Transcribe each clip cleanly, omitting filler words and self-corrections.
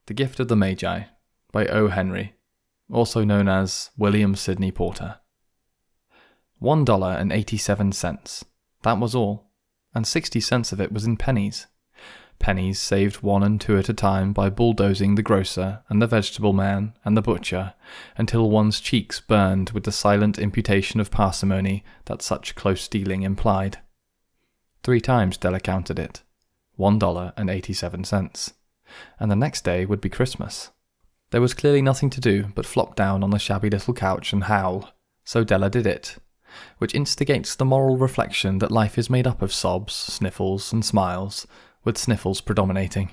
The Gift of the Magi by O. Henry, also known as William Sidney Porter. $1.87. That was all, and 60 cents of it was in pennies. Pennies saved 1 and 2 at a time by bulldozing the grocer and the vegetable man and the butcher until one's cheeks burned with the silent imputation of parsimony that such close dealing implied. 3 times Della counted it. $1.87. And the next day would be Christmas. There was clearly nothing to do but flop down on the shabby little couch and howl, so Della did it, which instigates the moral reflection that life is made up of sobs, sniffles, and smiles, with sniffles predominating.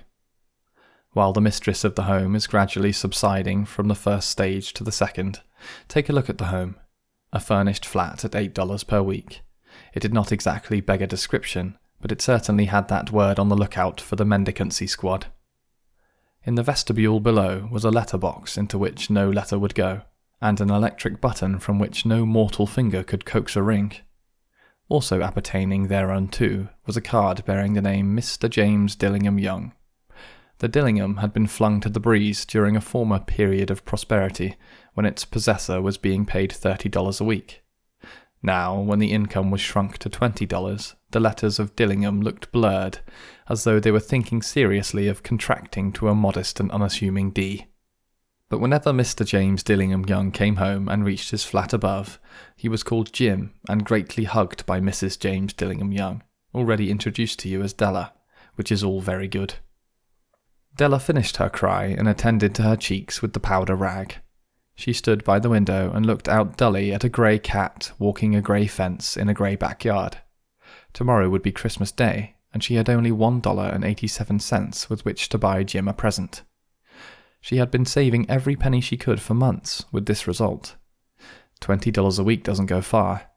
While the mistress of the home is gradually subsiding from the first stage to the second, take a look at the home. A furnished flat at $8 per week. It did not exactly beg a description, but it certainly had that word on the lookout for the mendicancy squad. In the vestibule below was a letterbox into which no letter would go, and an electric button from which no mortal finger could coax a ring. Also appertaining thereunto was a card bearing the name Mr. James Dillingham Young. The Dillingham had been flung to the breeze during a former period of prosperity, when its possessor was being paid $30 a week. Now, when the income was shrunk to $20, the letters of Dillingham looked blurred, as though they were thinking seriously of contracting to a modest and unassuming D. But whenever Mr. James Dillingham Young came home and reached his flat above, he was called Jim and greatly hugged by Mrs. James Dillingham Young, already introduced to you as Della, which is all very good. Della finished her cry and attended to her cheeks with the powder rag. She stood by the window and looked out dully at a grey cat walking a grey fence in a grey backyard. Tomorrow would be Christmas Day, and she had only $1.87 with which to buy Jim a present. She had been saving every penny she could for months, with this result. $20 a week doesn't go far.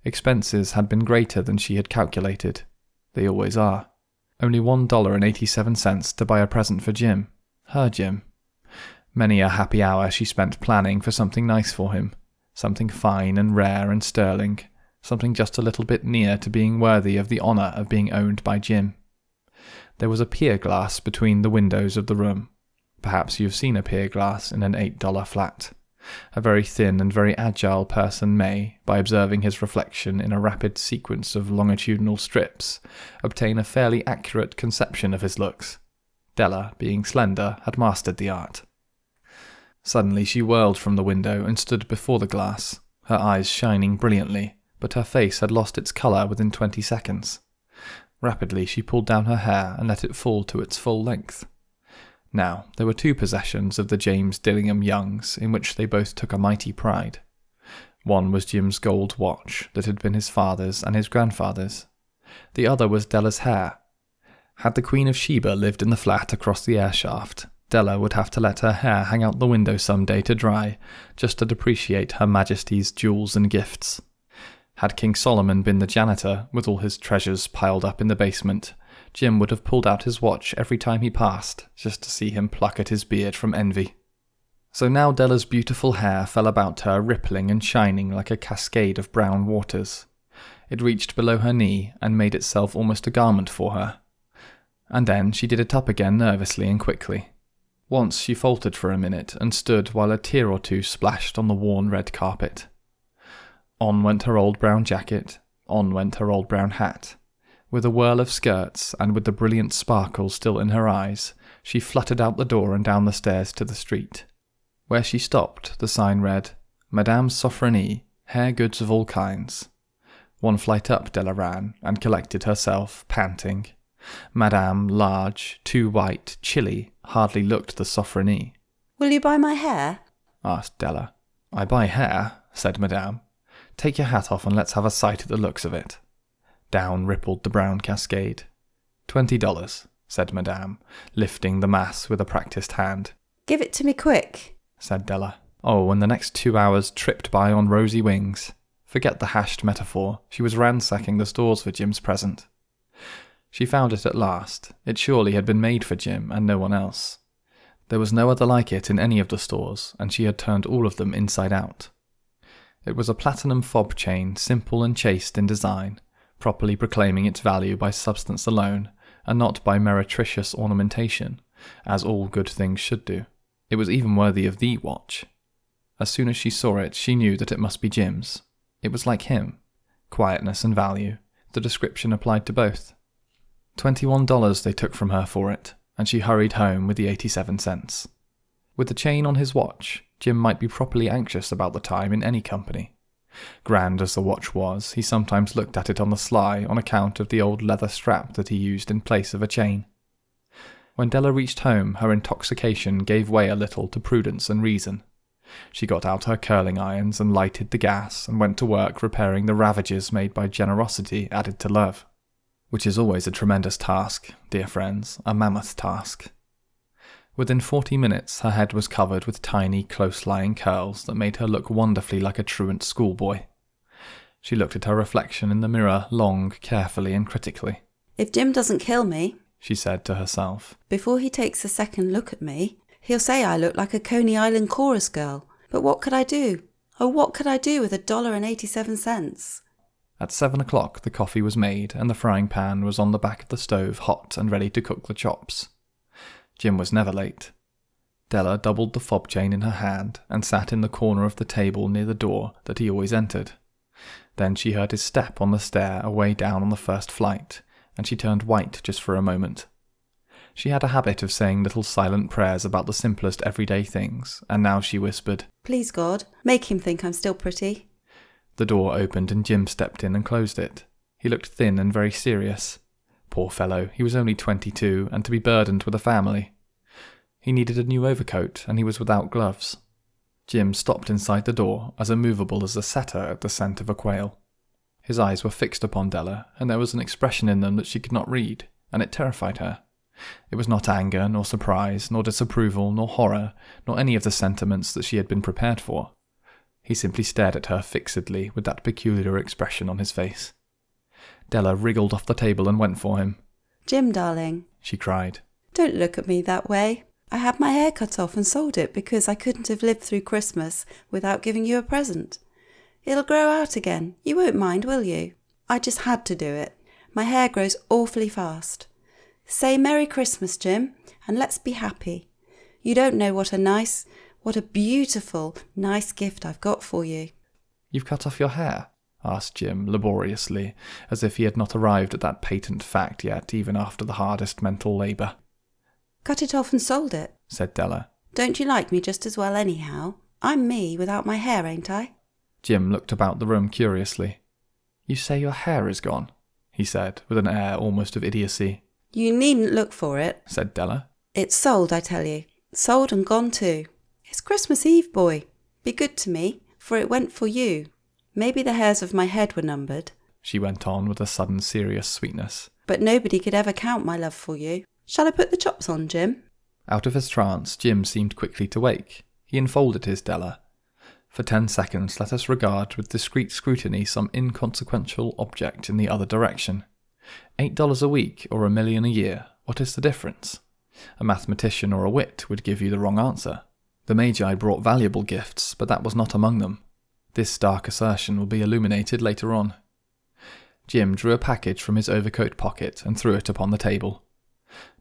Expenses had been greater than she had calculated. They always are. Only $1.87 to buy a present for Jim. Her Jim. Many a happy hour she spent planning for something nice for him, something fine and rare and sterling, something just a little bit near to being worthy of the honour of being owned by Jim. There was a pier glass between the windows of the room. Perhaps you've seen a pier glass in an $8 flat. A very thin and very agile person may, by observing his reflection in a rapid sequence of longitudinal strips, obtain a fairly accurate conception of his looks. Della, being slender, had mastered the art. Suddenly she whirled from the window and stood before the glass, her eyes shining brilliantly, but her face had lost its colour within 20 seconds. Rapidly she pulled down her hair and let it fall to its full length. Now, there were 2 possessions of the James Dillingham Youngs in which they both took a mighty pride. One was Jim's gold watch that had been his father's and his grandfather's. The other was Della's hair. Had the Queen of Sheba lived in the flat across the air shaft, Della would have to let her hair hang out the window some day to dry, just to depreciate Her Majesty's jewels and gifts. Had King Solomon been the janitor, with all his treasures piled up in the basement, Jim would have pulled out his watch every time he passed, just to see him pluck at his beard from envy. So now Della's beautiful hair fell about her, rippling and shining like a cascade of brown waters. It reached below her knee and made itself almost a garment for her. And then she did it up again nervously and quickly. Once she faltered for a minute and stood while a tear or 2 splashed on the worn red carpet. On went her old brown jacket, on went her old brown hat. With a whirl of skirts, and with the brilliant sparkle still in her eyes, she fluttered out the door and down the stairs to the street. Where she stopped, the sign read, Madame Sophronie, hair goods of all kinds. 1 flight up Della ran, and collected herself, panting. Madame, large, too white, chilly, hardly looked the Sophronie. "Will you buy my hair?" asked Della. "I buy hair," said Madame. "Take your hat off and let's have a sight at the looks of it." Down rippled the brown cascade. $20, said Madame, lifting the mass with a practised hand. "Give it to me quick," said Della. Oh, and the next 2 hours tripped by on rosy wings. Forget the hashed metaphor. She was ransacking the stores for Jim's present. She found it at last. It surely had been made for Jim and no one else. There was no other like it in any of the stores, and she had turned all of them inside out. It was a platinum fob chain, simple and chaste in design, properly proclaiming its value by substance alone, and not by meretricious ornamentation, as all good things should do. It was even worthy of the watch. As soon as she saw it, she knew that it must be Jim's. It was like him. Quietness and value. The description applied to both. $21 they took from her for it, and she hurried home with the 87 cents. With the chain on his watch, Jim might be properly anxious about the time in any company. Grand as the watch was, he sometimes looked at it on the sly on account of the old leather strap that he used in place of a chain. When Della reached home, her intoxication gave way a little to prudence and reason. She got out her curling irons and lighted the gas and went to work repairing the ravages made by generosity added to love. Which is always a tremendous task, dear friends, a mammoth task. Within 40 minutes, her head was covered with tiny, close-lying curls that made her look wonderfully like a truant schoolboy. She looked at her reflection in the mirror long, carefully and critically. If Jim doesn't kill me, she said to herself, before he takes a second look at me, he'll say I look like a Coney Island chorus girl. But what could I do? Oh, what could I do with $1.87? At 7 o'clock the coffee was made and the frying pan was on the back of the stove hot and ready to cook the chops. Jim was never late. Della doubled the fob chain in her hand and sat in the corner of the table near the door that he always entered. Then she heard his step on the stair away down on the first flight, and she turned white just for a moment. She had a habit of saying little silent prayers about the simplest everyday things, and now she whispered, Please God, make him think I'm still pretty. The door opened and Jim stepped in and closed it. He looked thin and very serious. Poor fellow, he was only 22 and to be burdened with a family. He needed a new overcoat and he was without gloves. Jim stopped inside the door, as immovable as a setter at the scent of a quail. His eyes were fixed upon Della, and there was an expression in them that she could not read, and it terrified her. It was not anger, nor surprise, nor disapproval, nor horror, nor any of the sentiments that she had been prepared for. He simply stared at her fixedly with that peculiar expression on his face. Della wriggled off the table and went for him. Jim, darling, she cried. Don't look at me that way. I had my hair cut off and sold it because I couldn't have lived through Christmas without giving you a present. It'll grow out again. You won't mind, will you? I just had to do it. My hair grows awfully fast. Say Merry Christmas, Jim, and let's be happy. You don't know what a beautiful, nice gift I've got for you. You've cut off your hair? Asked Jim laboriously, as if he had not arrived at that patent fact yet, even after the hardest mental labour. Cut it off and sold it, said Della. Don't you like me just as well anyhow? I'm me without my hair, ain't I? Jim looked about the room curiously. You say your hair is gone? He said, with an air almost of idiocy. You needn't look for it, said Della. It's sold, I tell you. Sold and gone too. It's Christmas Eve, boy. Be good to me, for it went for you. Maybe the hairs of my head were numbered, she went on with a sudden serious sweetness. But nobody could ever count my love for you. Shall I put the chops on, Jim? Out of his trance, Jim seemed quickly to wake. He enfolded his Della. For 10 seconds let us regard with discreet scrutiny some inconsequential object in the other direction. $8 a week or $1 million a year, what is the difference? A mathematician or a wit would give you the wrong answer. The Magi brought valuable gifts, but that was not among them. This dark assertion will be illuminated later on. Jim drew a package from his overcoat pocket and threw it upon the table.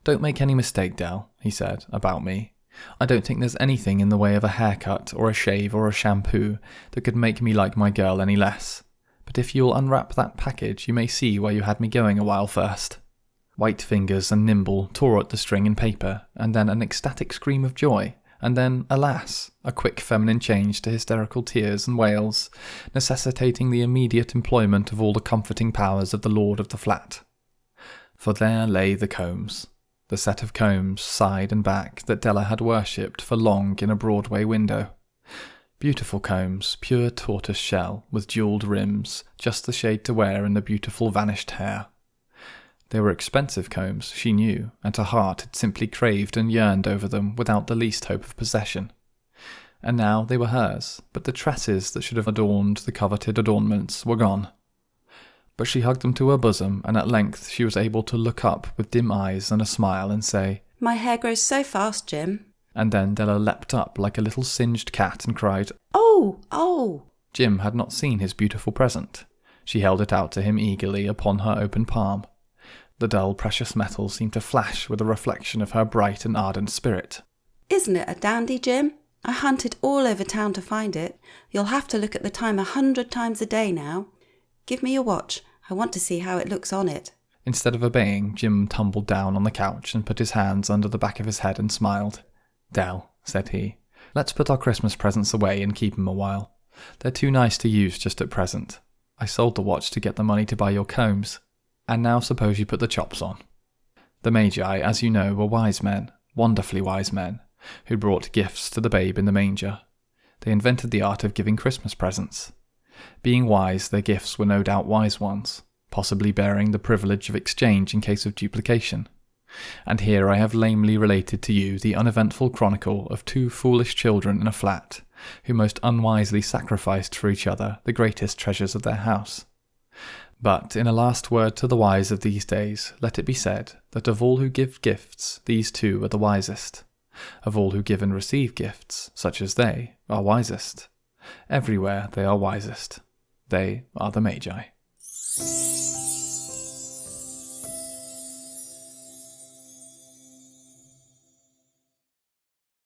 Don't make any mistake, Del, he said, about me. I don't think there's anything in the way of a haircut or a shave or a shampoo that could make me like my girl any less. But if you'll unwrap that package, you may see where you had me going a while first. White fingers and nimble tore at the string and paper, and then an ecstatic scream of joy, and then, alas, a quick feminine change to hysterical tears and wails, necessitating the immediate employment of all the comforting powers of the lord of the flat. For there lay the combs, the set of combs, side and back, that Della had worshipped for long in a Broadway window. Beautiful combs, pure tortoise shell, with jewelled rims, just the shade to wear in the beautiful vanished hair. They were expensive combs, she knew, and her heart had simply craved and yearned over them without the least hope of possession. And now they were hers, but the tresses that should have adorned the coveted adornments were gone. But she hugged them to her bosom, and at length she was able to look up with dim eyes and a smile and say, My hair grows so fast, Jim. And then Della leapt up like a little singed cat and cried, Oh, oh! Jim had not seen his beautiful present. She held it out to him eagerly upon her open palm. The dull, precious metal seemed to flash with a reflection of her bright and ardent spirit. Isn't it a dandy, Jim? I hunted all over town to find it. You'll have to look at the time 100 times a day now. Give me your watch. I want to see how it looks on it. Instead of obeying, Jim tumbled down on the couch and put his hands under the back of his head and smiled. "Del," said he, "let's put our Christmas presents away and keep 'em a while. They're too nice to use just at present. I sold the watch to get the money to buy your combs. And now suppose you put the chops on." The Magi, as you know, were wise men, wonderfully wise men, who brought gifts to the babe in the manger. They invented the art of giving Christmas presents. Being wise, their gifts were no doubt wise ones, possibly bearing the privilege of exchange in case of duplication. And here I have lamely related to you the uneventful chronicle of two foolish children in a flat, who most unwisely sacrificed for each other the greatest treasures of their house. But in a last word to the wise of these days, let it be said that of all who give gifts, these two are the wisest. Of all who give and receive gifts, such as they, are wisest. Everywhere they are wisest. They are the Magi.